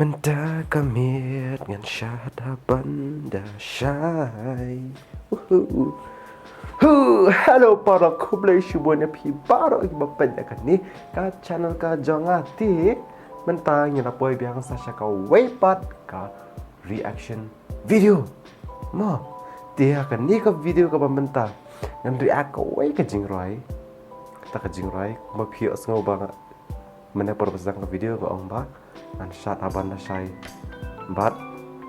Mendakamit ngan SHAD HABAN da SHAI. Halo para kublai syubuhnya pi baru iba pendekan ni ka channel ka jongati mentang yang apa biang sasha ka wepat ka reaction video. Ma dia kan ni ka video ka bambenta ngan react ka we ka jingrai. Ta ka jingrai ma pi asngo ba mana perbesar ka video ka ong ba an SHAD HABAN da SHAI. But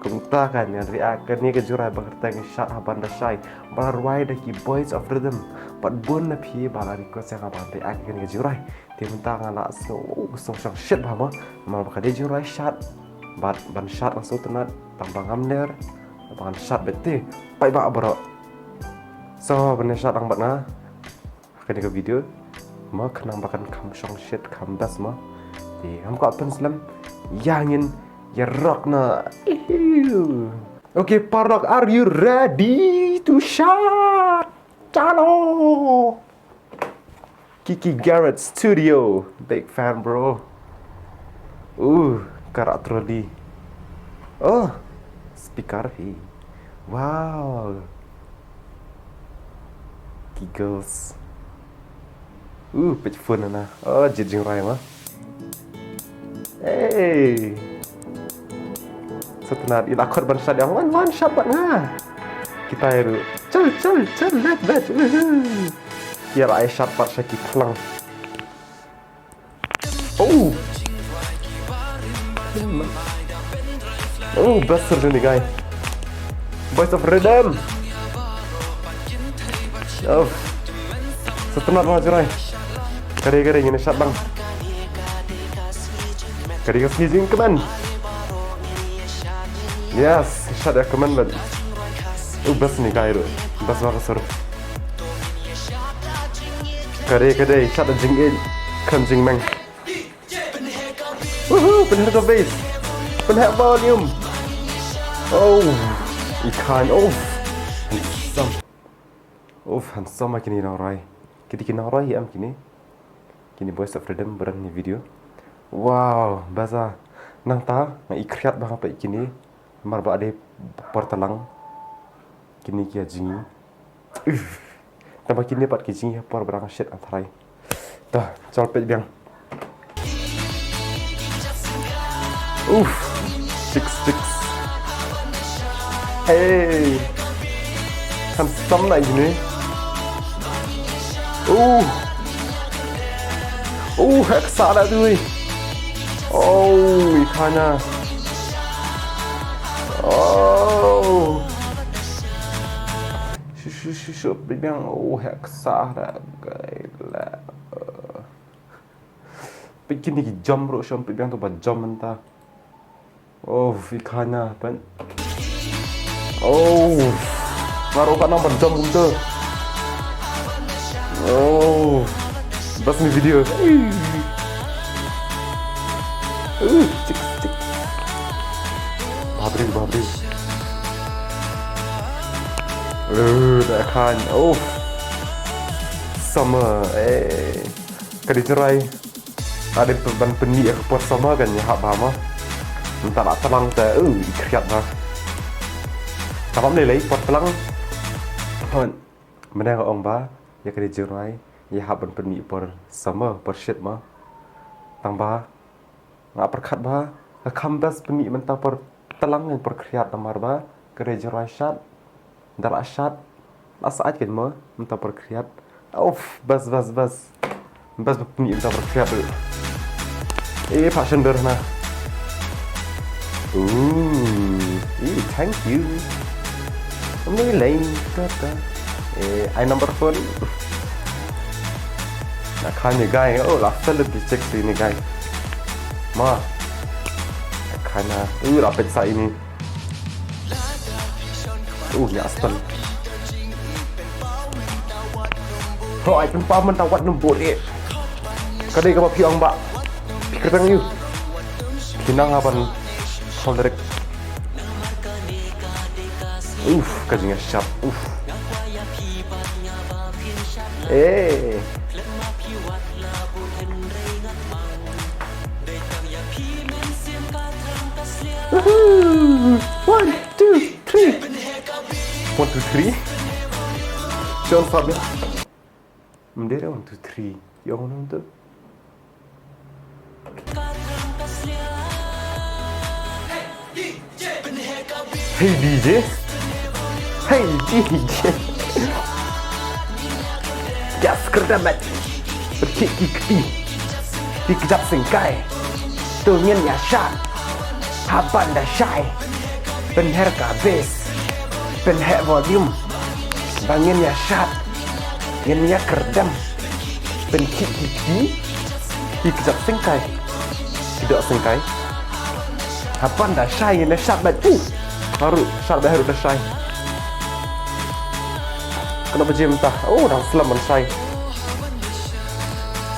kumta kan yang react ni ke jurai berkata yang SHAD HABAN da SHAI barwai da ki boys of rhythm but bun na pi bala request yang abang react kan ke jurai dia minta ngala so sang shit bahama mal bakal dia jurai SHAD but ban SHAD langsung tenat tambang amner bang SHAD bete pai ba bro so ban SHAD ang batna kan ke video ma kenang bakan kam song shit kam das ma di ham ko apen slam yangin ya rock na. Okay, Parok, are you ready to shot? Chalo! Kiki Garrett Studio, big fan bro. Karak troli. Oh, speaker he. Wow. Giggles. Pitch phone na. Oh, jijing rai ma. Hey. Setelah ilakot ban SHAD yang one shot bat nga. Kita itu cel let ya ai SHAD bat syaki pelang. Besar ni guys. Voice of Rhythm. Setelah majurai. Kare-kare ini SHAD bang. Kare-kare sini keman. Yes, SHAD ya keman banget. Bas nih kairu, bas bakasur. Kare SHAD jingin, kanjing meng. Penher ke bass, penher volume. Ikan, handsome makin ini narai. Kini narai am kini voice of rhythm berang ni video. Wow, baza nang ta, nang ikriat bang apa ikini. Marba ade portalang kini kia jingi tambah kini pat ki jingi por berang shit antrai dah colpet biang six hey handsome lah ini heksa dah tu ikannya Shushu bilang heksa dah gila. Bikin ni jam bro, sampai bilang tu buat jam mentah. Ikannya pan. Baru kan nampak jam gitu. Bas ni video. Cik. Babri. Dah kan. Sama. Kadicerai. Ada ban peni ekspor sama kan ya hak bahama. Entah nak telang tak. Ikriat lah. Kapam lelai pot telang. Mana orang ba? Ya kadicerai. Ya hak ban peni por sama por shit mah. Tang ba. Ngak perkat ba. Kambas peni mentah por telang yang por kriat tamar ba. Kadicerai SHAD. Dalam SHAD saat kan mah minta berkreat. Bas berpeni minta berkreat tu. Passion derna. Thank you. Ini lain kata. I number phone. Nak kan ni guys. Last lebih cek sini guys. Ma. Karena lapet saya ini. Ya asal. Ai pun paman tawat nombor ni. Kadai kau piang ba. Pikir tang you. Kinang apan solderek. Kajingnya sharp. 1, 2, 3. 1, 2, 3. Jangan sampai. Mendera 1, 2, 3. Yang mana tu? Hey DJ. Hey DJ. Gas kerdamat. Berkiki-kiki. Dikejap singkai. Tungin ya SHAD Haban da SHAI. Penher kabis. Penher volume. Bangin ya SHAD. Yen ya kerdam. Penkiki. Dikejap singkai. Tidak singkai. Haban da SHAI ya SHAD bat. Harus SHAD da SHAI. Kenapa je mentah? Oh, dah selamat SHAI.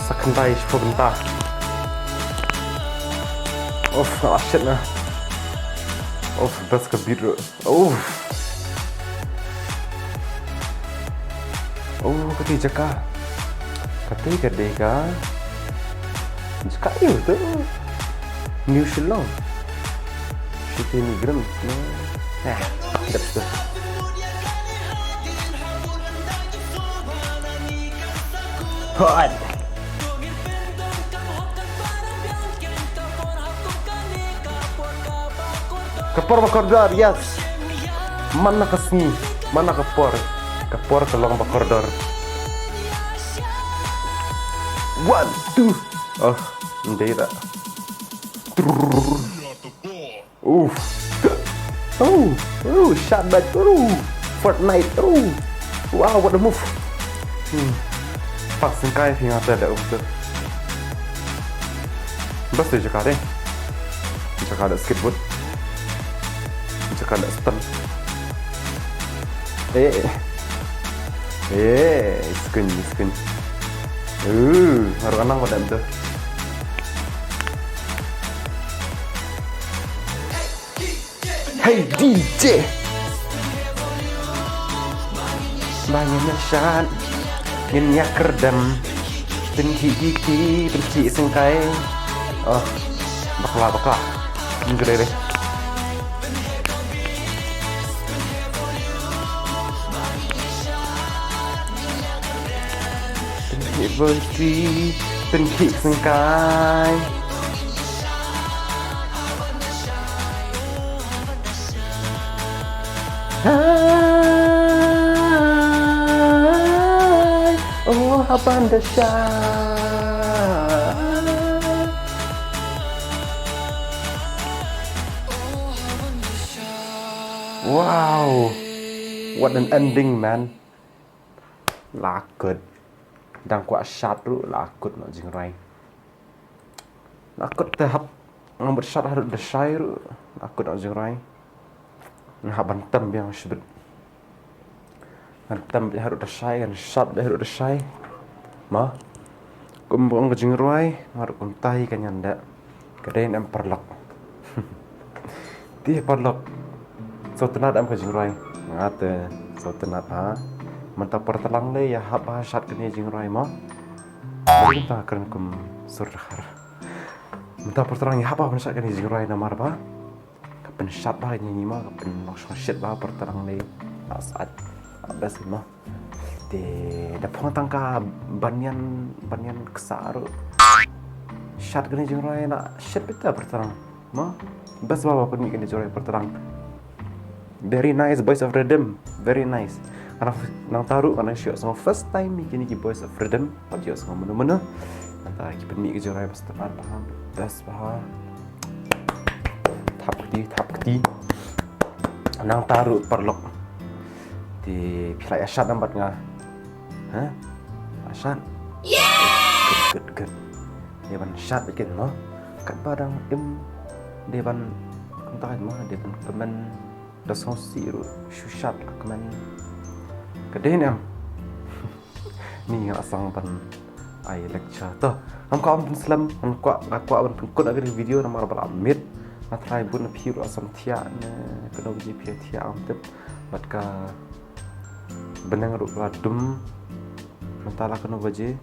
Sakandai sebentar. Oh, shit lah. Oh, best kebiru. Oh, kati jaka. Kati kadeka. Jaka itu New Zealand. Kita imigran. Tidak betul. Hot. Kepor bakordor, yes. Mana kesini? Mana kepor? Kepor kelong bakordor. 1, 2. Oh, tidak. SHAD bat. Fortnite. Wow, what a move. Pas singkai hingga ada untuk. Bas tu cakap deh. Cakap ada skateboard. Cakap ada stun. Skun. Harus anang pada itu. Hey DJ. Banyaknya SHAD. Nyak kerdam. Benci singkai. Oh, bakla. Gede deh. Benci singkai. Oh, haban da SHAI. Wow, what an ending, man. Lakut. Dan kuat SHAD tu lakut nak jingrai. Lakut tahap ngambil SHAD harus da SHAI tu lakut nak jingrai. Haban tam yang sebut. Tam harus da SHAI kan SHAD harus da SHAI. Mah. Kumpul ke jingrai harus kuntai kan nyanda. Kedain em perlok. Dia perlok. So tenat am ke jingrai. Ngata so tenat Mantap pertelang le ya haba SHAD kene jingrai mah. Kita akan kum surhar. Mantap pertelang ya haba SHAD kene jingrai namar ba. Kapan SHAD ba nyanyi mah kapan langsung shit ba pertelang le. Saat abas mah. Da pong tangka banyan kesar. SHAD kene jingrai nak shit beta pertelang. Mah bas ba pun kene jingrai pertelang. Very nice voice of rhythm. Very nice. Karena nang taruh karena syok sama first time ni voice of freedom pada sama mana-mana nanti kita ni kejurai pasti paham das paham tap keti nang taruh perlok di pilai SHAD nampak ngah SHAD good dia ban SHAD bikin no kat padang dia ban kontak mah dia ban kemen dasong siru SHAD kemen Kedain am. Ni yang asang pan ai lecture tu. Am kau am Islam am kuat ban pengkut agak video nama rabal amit. Matrai bun piru asam tia ne kena uji pia tia am tep. Matka benang ruk ladum. Mentala kena baje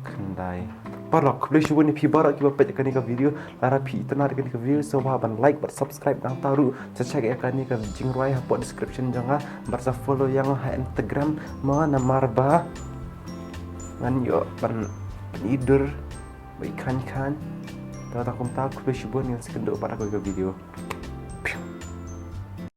kendai Barak boleh cuba ni pi barak kita pecahkan ni ke video lara pi tenar kan ni ke video so haban like ber subscribe dang taru cecak akan ni ke jingruai hapot description jangan bersa follow yang ha Instagram mana marba ngan yo ban idur ikan tahu tak kum tak boleh cuba ni sekenduk pada ke video